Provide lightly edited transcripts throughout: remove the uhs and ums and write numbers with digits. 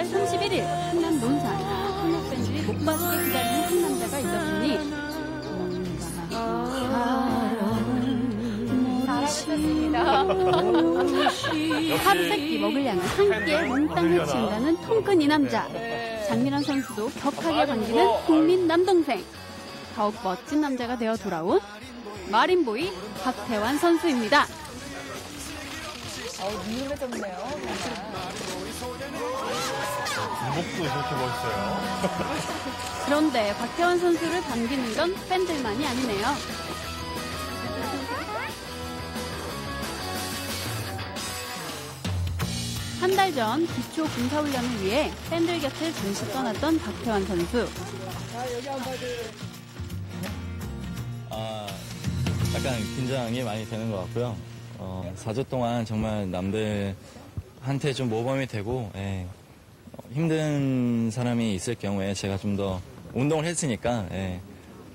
10월 31일 한남 논산 한국 팬들이 목마르게 기다리는 한 남자가 있었으니 하루세끼 먹을 양을 함께 몽땅 해치운다는 통큰 이 남자. 장미란 선수도 격하게 반기는 국민 남동생. 더욱 멋진 남자가 되어 돌아온 마린보이 박태환 선수입니다. 유명해졌네요. 목도 저렇게 멋있어요. 그런데 박태환 선수를 반기는 건 팬들만이 아니네요. 한 달 전 기초 군사훈련을 위해 팬들 곁을 잠시 떠났던 박태환 선수. 약간 긴장이 많이 되는 것 같고요. 4주 동안 정말 남들한테 좀 모범이 되고 힘든 사람이 있을 경우에 제가 좀 더 운동을 했으니까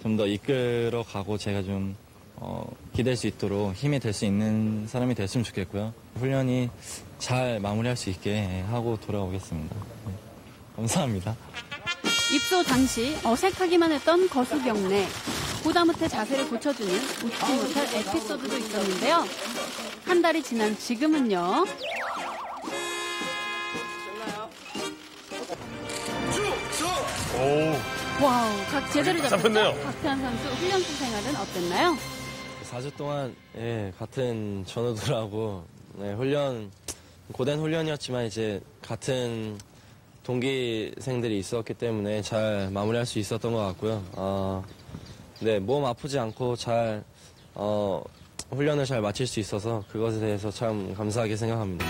좀 더 이끌어가고 제가 좀 기댈 수 있도록 힘이 될 수 있는 사람이 됐으면 좋겠고요. 훈련이 잘 마무리할 수 있게 하고 돌아오겠습니다. 감사합니다. 입소 당시 어색하기만 했던 거수 경례. 보다못해 자세를 고쳐주는 웃지 못할 에피소드도 있었는데요. 한 달이 지난 지금은요. 오. 와우, 각 제대로 잡혔죠? 잡혔네요. 박태환 선수 훈련소 생활은 어땠나요? 4주 동안 같은 전우들하고 고된 훈련이었지만 이제 같은 동기생들이 있었기 때문에 잘 마무리할 수 있었던 것 같고요. 몸 아프지 않고 잘 훈련을 잘 마칠 수 있어서 그것에 대해서 참 감사하게 생각합니다.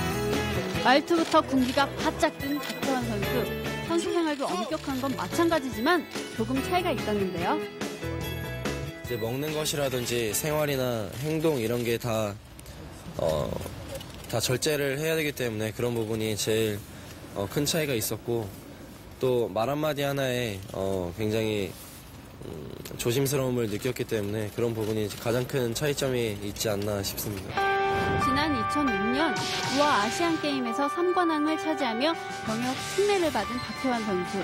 말투부터 군기가 바짝 든 박태환 선수. 선수 생활도 엄격한 건 마찬가지지만 조금 차이가 있었는데요. 이제 먹는 것이라든지 생활이나 행동 이런 게 다 절제를 해야 되기 때문에 그런 부분이 제일 큰 차이가 있었고 또 말 한마디 하나에 굉장히 조심스러움을 느꼈기 때문에 그런 부분이 가장 큰 차이점이 있지 않나 싶습니다. 지난 2006년 부하 아시안게임에서 3관왕을 차지하며 병역 승례를 받은 박태환 선수.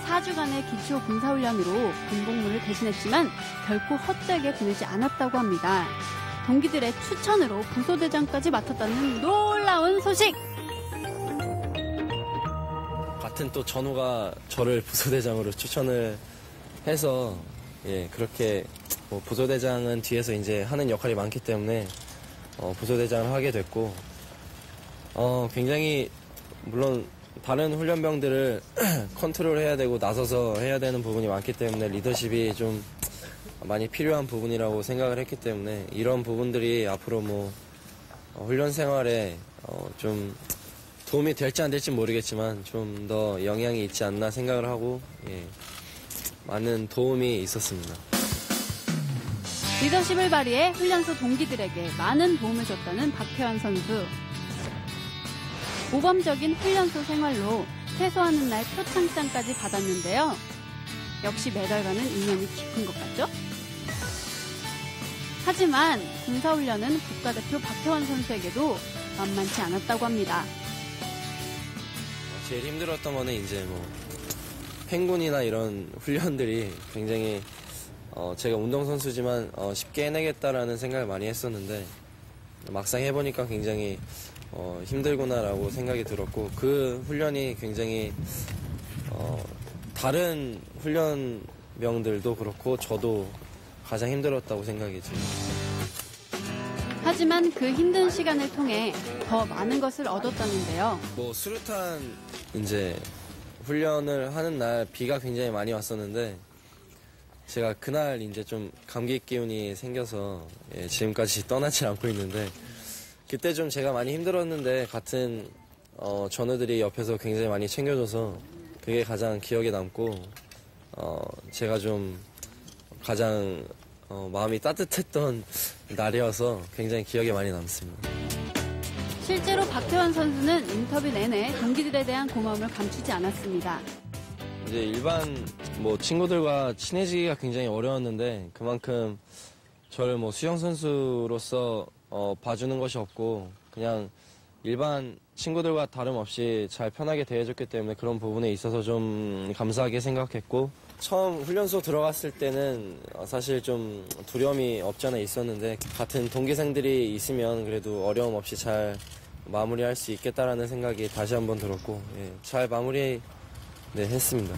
4주간의 기초 군사훈련으로 군복무를 대신했지만 결코 헛되게 보내지 않았다고 합니다. 동기들의 추천으로 부소대장까지 맡았다는 놀라운 소식! 같은 또 전우가 저를 부소대장으로 추천을 해서 그렇게 부소대장은 뒤에서 이제 하는 역할이 많기 때문에 부소대장을 하게 됐고 굉장히 물론 다른 훈련병들을 컨트롤해야 되고 나서서 해야 되는 부분이 많기 때문에 리더십이 좀 많이 필요한 부분이라고 생각을 했기 때문에 이런 부분들이 앞으로 훈련 생활에 좀 도움이 될지 안 될지 모르겠지만 좀 더 영향이 있지 않나 생각을 하고 많은 도움이 있었습니다. 리더십을 발휘해 훈련소 동기들에게 많은 도움을 줬다는 박태환 선수. 모범적인 훈련소 생활로 퇴소하는 날 표창장까지 받았는데요. 역시 메달과는 인연이 깊은 것 같죠? 하지만 군사훈련은 국가대표 박태환 선수에게도 만만치 않았다고 합니다. 제일 힘들었던 거는 이제 행군이나 이런 훈련들이 굉장히 제가 운동선수지만 쉽게 해내겠다라는 생각을 많이 했었는데 막상 해보니까 굉장히 힘들구나라고 생각이 들었고 그 훈련이 굉장히 다른 훈련병들도 그렇고 저도 가장 힘들었다고 생각이 듭니다. 하지만 그 힘든 시간을 통해 더 많은 것을 얻었다는데요. 수류탄 이제 훈련을 하는 날 비가 굉장히 많이 왔었는데 제가 그날 이제 좀 감기 기운이 생겨서 지금까지 떠나지 않고 있는데 그때 좀 제가 많이 힘들었는데 같은 전우들이 옆에서 굉장히 많이 챙겨줘서 그게 가장 기억에 남고 제가 좀 가장 마음이 따뜻했던 날이어서 굉장히 기억에 많이 남습니다. 실제로 박태환 선수는 인터뷰 내내 동기들에 대한 고마움을 감추지 않았습니다. 이제 일반 친구들과 친해지기가 굉장히 어려웠는데 그만큼 저를 수영 선수로서 봐주는 것이 없고 그냥 일반 친구들과 다름없이 잘 편하게 대해줬기 때문에 그런 부분에 있어서 좀 감사하게 생각했고, 처음 훈련소 들어갔을 때는 사실 좀 두려움이 없지 않아 있었는데, 같은 동기생들이 있으면 그래도 어려움 없이 잘 마무리할 수 있겠다라는 생각이 다시 한번 들었고, 잘 했습니다.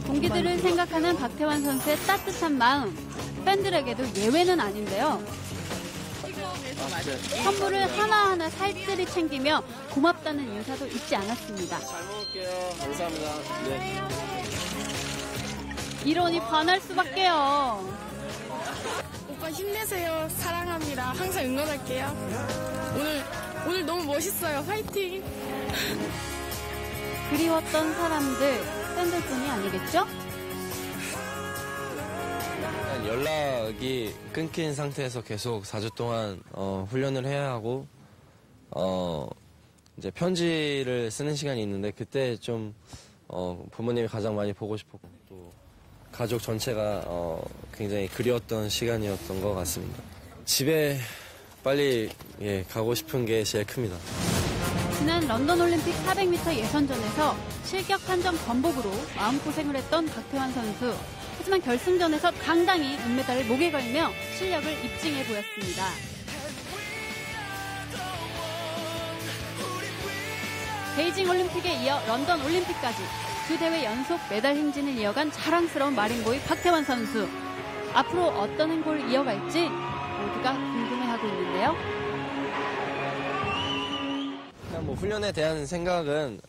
동기들을 생각하는 박태환 선수의 따뜻한 마음, 팬들에게도 예외는 아닌데요. 선물을 하나하나 살뜰히 챙기며 고맙다는 인사도 잊지 않았습니다. 잘 먹을게요. 감사합니다. 네. 이러니 반할 수밖에요. 오빠 힘내세요. 사랑합니다. 항상 응원할게요. 오늘 너무 멋있어요. 화이팅! 그리웠던 사람들, 팬들뿐이 아니겠죠? 연락이 끊긴 상태에서 계속 4주 동안 훈련을 해야 하고, 이제 편지를 쓰는 시간이 있는데, 그때 좀 부모님이 가장 많이 보고 싶었고, 또 가족 전체가 굉장히 그리웠던 시간이었던 것 같습니다. 집에 빨리 가고 싶은 게 제일 큽니다. 지난 런던 올림픽 400m 예선전에서 실격 판정 번복으로 마음고생을 했던 박태환 선수. 하지만 결승전에서 당당히 은메달을 목에 걸며 실력을 입증해 보였습니다. 베이징 올림픽에 이어 런던 올림픽까지 두 대회 연속 메달 행진을 이어간 자랑스러운 마린보이 박태환 선수. 앞으로 어떤 행보를 이어갈지 모두가 궁금해하고 있는데요. 그냥 훈련에 대한 생각은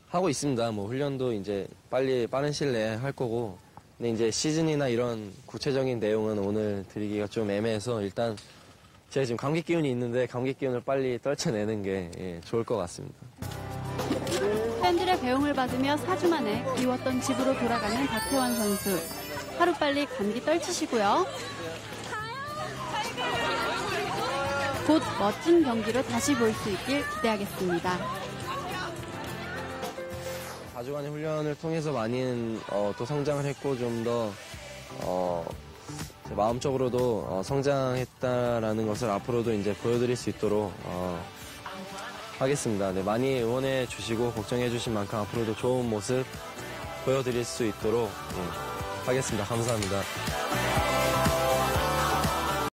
하고 있습니다. 훈련도 이제 빠른 시일 내에 할 거고, 근데 이제 시즌이나 이런 구체적인 내용은 오늘 드리기가 좀 애매해서, 일단 제가 지금 감기 기운이 있는데 감기 기운을 빨리 떨쳐내는 게 좋을 것 같습니다. 팬들의 배웅을 받으며 4주 만에 그리웠던 집으로 돌아가는 박태환 선수. 하루빨리 감기 떨치시고요. 곧 멋진 경기로 다시 볼 수 있길 기대하겠습니다. 4주간의 훈련을 통해서 많이 또 성장을 했고, 좀 더 마음적으로도 성장했다라는 것을 앞으로도 이제 보여드릴 수 있도록 하겠습니다. 네, 많이 응원해 주시고 걱정해 주신 만큼 앞으로도 좋은 모습 보여드릴 수 있도록 하겠습니다. 감사합니다.